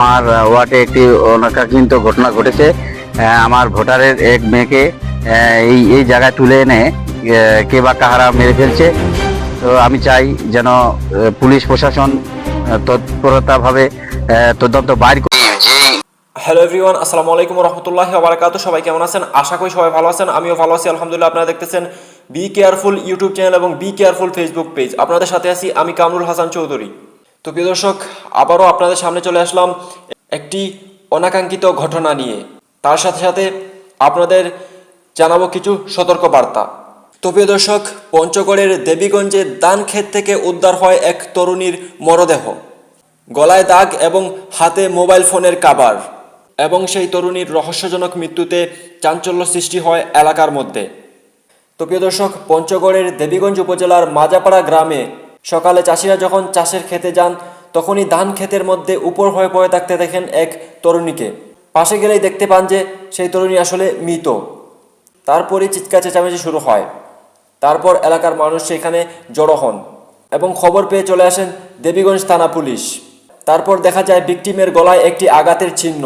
আমার ওয়ার্ডে একটি অনাকাঙ্ক্ষিত ঘটনা ঘটেছে। আমার ভোটারের এক মেয়েকে এই এই জায়গায় তুলে এনে কে বা কাহারা মেরে ফেলছে। তো আমি চাই যেন পুলিশ প্রশাসন তৎপরতাভাবে তদন্ত বাইর করে। হ্যালো এভরিওয়ান, আসসালামু আলাইকুম রহমতুল্লাহি ওয়া বারাকাতুহু। সবাই কেমন আছেন? আশা করি সবাই ভালো আছেন। আমিও ভালো আছি আলহামদুলিল্লাহ। আপনারা দেখতেছেন বি কেয়ারফুল ইউটিউব চ্যানেল এবং বি কেয়ারফুল ফেসবুক পেজ। আপনাদের সাথে আছি আমি কামরুল হাসান চৌধুরী। তো প্রিয় দর্শক, আবারও আপনাদের সামনে চলে আসলাম একটি অনাকাঙ্ক্ষিত ঘটনা নিয়ে। তার সাথে সাথে আপনাদের জানাবো কিছু সতর্ক বার্তা। তো প্রিয় দর্শক, পঞ্চগড়ের দেবীগঞ্জে ধান ক্ষেত থেকে উদ্ধার হয় এক তরুণীর মরদেহ, গলায় দাগ এবং হাতে মোবাইল ফোনের কাভার। এবং সেই তরুণীর রহস্যজনক মৃত্যুতে চাঞ্চল্য সৃষ্টি হয় এলাকার মধ্যে। তো প্রিয় দর্শক, পঞ্চগড়ের দেবীগঞ্জ উপজেলার মাজাপাড়া গ্রামে সকালে চাষিরা যখন চাষের খেতে যান, তখনই ধান ক্ষেতের মধ্যে উপর হয়ে পড়ে থাকতে দেখেন এক তরুণীকে। পাশে গেলেই দেখতে পান যে সেই তরুণী আসলে মৃত। তারপরই চিৎকার চেঁচামেচি শুরু হয়। তারপর এলাকার মানুষ সেখানে জড়ো হন এবং খবর পেয়ে চলে আসেন দেবীগঞ্জ থানা পুলিশ। তারপর দেখা যায় ভিকটিমের গলায় একটি আঘাতের চিহ্ন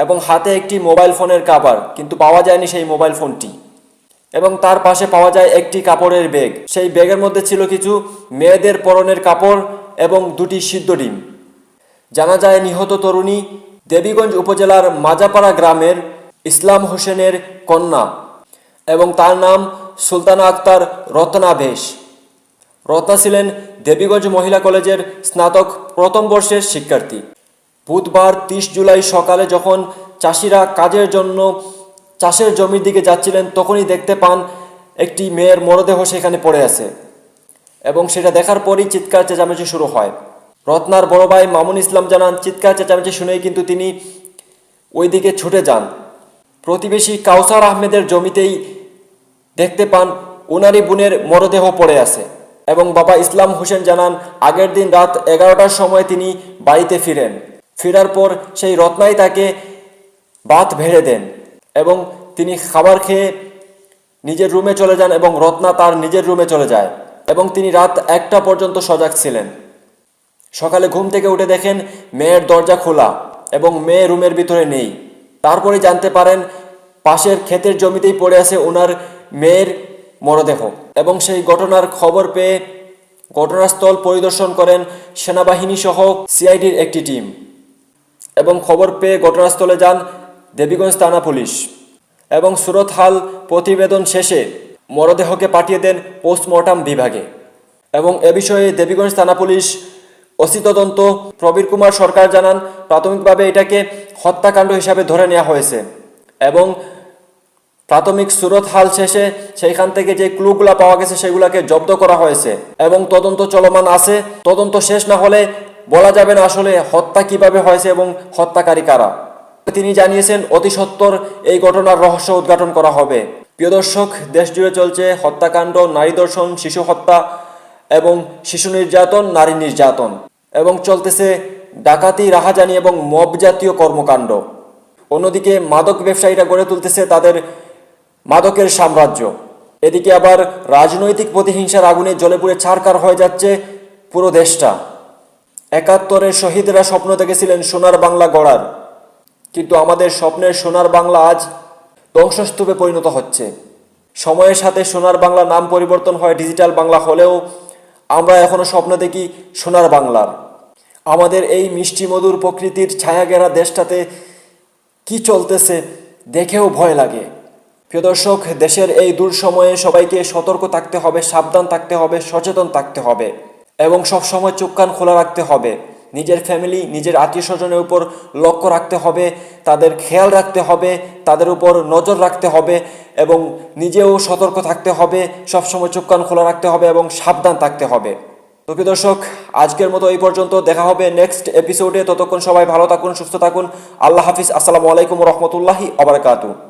এবং হাতে একটি মোবাইল ফোনের কাভার, কিন্তু পাওয়া যায়নি সেই মোবাইল ফোনটি। এবং তার পাশে পাওয়া যায় একটি কাপড়ের ব্যাগ। সেই ব্যাগের মধ্যে ছিল কিছু মেয়েদের পরনের কাপড় এবং দুটি সিদ্ধ ডিম। জানা যায় নিহত তরুণী দেবীগঞ্জ উপজেলার মাজাপাড়া গ্রামের ইসলাম হোসেনের কন্যা এবং তার নাম সুলতানা আক্তার রত্না বেশ। রত্না ছিলেন দেবীগঞ্জ মহিলা কলেজের স্নাতক প্রথম বর্ষের শিক্ষার্থী। বুধবার 30 জুলাই সকালে যখন চাষিরা কাজের জন্য চাষের জমির দিকে যাচ্ছিলেন, তখনই দেখতে পান একটি মেয়ের মরদেহ সেখানে পড়ে আছে এবং সেটা দেখার পরই চিৎকার চেঁচামেচি শুরু হয়। রত্নার বড় ভাই মামুন ইসলাম জানান, চিৎকার চেঁচামেচি শুনেই কিন্তু তিনি ওই দিকে ছুটে যান। প্রতিবেশী কাউসার আহমেদের জমিতেই দেখতে পান উনারি বোনের মরদেহ পড়ে আছে। এবং বাবা ইসলাম হোসেন জানান, আগের দিন রাত 11টার সময় তিনি বাড়িতে ফেরার পর সেই রত্নাই তাকে ভাত ভেড়ে দেন এবং তিনি খাবার খেয়ে নিজের রুমে চলে যান এবং রত্না তার নিজের রুমে চলে যায় এবং তিনি রাত 1টা পর্যন্ত সজাগ ছিলেন। সকালে ঘুম থেকে উঠে দেখেন মেয়ের দরজা খোলা এবং মেয়ে রুমের ভিতরে নেই। তারপরে জানতে পারেন পাশের ক্ষেতের জমিতেই পড়ে আছে ওনার মেয়ের মরদেহ। এবং সেই ঘটনার খবর পেয়ে ঘটনাস্থল পরিদর্শন করেন সেনাবাহিনী সহ সিআইডির একটি টিম এবং খবর পেয়ে ঘটনাস্থলে যান দেবীগঞ্জ থানা পুলিশ এবং সুরতহাল প্রতিবেদন শেষে মরদেহকে পাঠিয়ে দেন পোস্টমর্টম বিভাগে। এবং এ বিষয়ে দেবীগঞ্জ থানা পুলিশ ওসি তদন্ত প্রবীর কুমার সরকার জানান, প্রাথমিকভাবে এটাকে হত্যাকাণ্ড হিসাবে ধরে নেওয়া হয়েছে এবং প্রাথমিক সুরতহাল শেষে সেইখান থেকে যে ক্লুগুলা পাওয়া গেছে সেগুলাকে জব্দ করা হয়েছে এবং তদন্ত চলমান আছে। তদন্ত শেষ না হলে বলা যাবে না আসলে হত্যা কিভাবে হয়েছে এবং হত্যাকারী কারা। তিনি জানিয়েছেন অতি সত্বর এই ঘটনার রহস্য উদ্ঘাটন করা হবে। প্রিয় দর্শক, দেশ জুড়ে চলছে হত্যাকাণ্ড, নারী ধর্ষণ, শিশু হত্যা এবং শিশু নির্যাতন, নারী নির্যাতন এবং চলতেছে ডাকাতি, রাহাজানি এবং মব জাতীয় কর্মকাণ্ড। অন্যদিকে মাদক ব্যবসায়ীরা গড়ে তুলতেছে তাদের মাদকের সাম্রাজ্য। এদিকে আবার রাজনৈতিক প্রতিহিংসার আগুনে জ্বলে পুড়ে ছারখার হয়ে যাচ্ছে পুরো দেশটা। 71-এর শহীদরা স্বপ্ন দেখেছিলেন সোনার বাংলা গড়ার, কিন্তু আমাদের স্বপ্নের সোনার বাংলা আজ ধ্বংসস্তূপে পরিণত হচ্ছে। সময়ের সাথে সোনার বাংলা নাম পরিবর্তন হয় ডিজিটাল বাংলা হলেও আমরা এখনো স্বপ্ন দেখি সোনার বাংলার। আমাদের এই মিষ্টি মধুর প্রকৃতির ছায়াঘেরা দেশটাতে কি চলতেছে দেখেও ভয় লাগে। প্রিয় দর্শক, দেশের এই দুঃসময়ে সবাইকে সতর্ক থাকতে হবে, সাবধান থাকতে হবে, সচেতন থাকতে হবে এবং সবসময় চোখ কান খোলা রাখতে হবে। নিজের ফ্যামিলি, নিজের আত্মীয় স্বজনের উপর লক্ষ্য রাখতে হবে, তাদের খেয়াল রাখতে হবে, তাদের উপর নজর রাখতে হবে এবং নিজেও সতর্ক থাকতে হবে, সবসময় চোখ কান খোলা রাখতে হবে এবং সাবধান থাকতে হবে। তো প্রিয় দর্শক, আজকের মতো এই পর্যন্ত। দেখা হবে নেক্সট এপিসোডে। ততক্ষণ সবাই ভালো থাকুন, সুস্থ থাকুন। আল্লাহ হাফিজ। আসসালামু আলাইকুম রহমতুল্লাহি ওয়া বারাকাতুহু।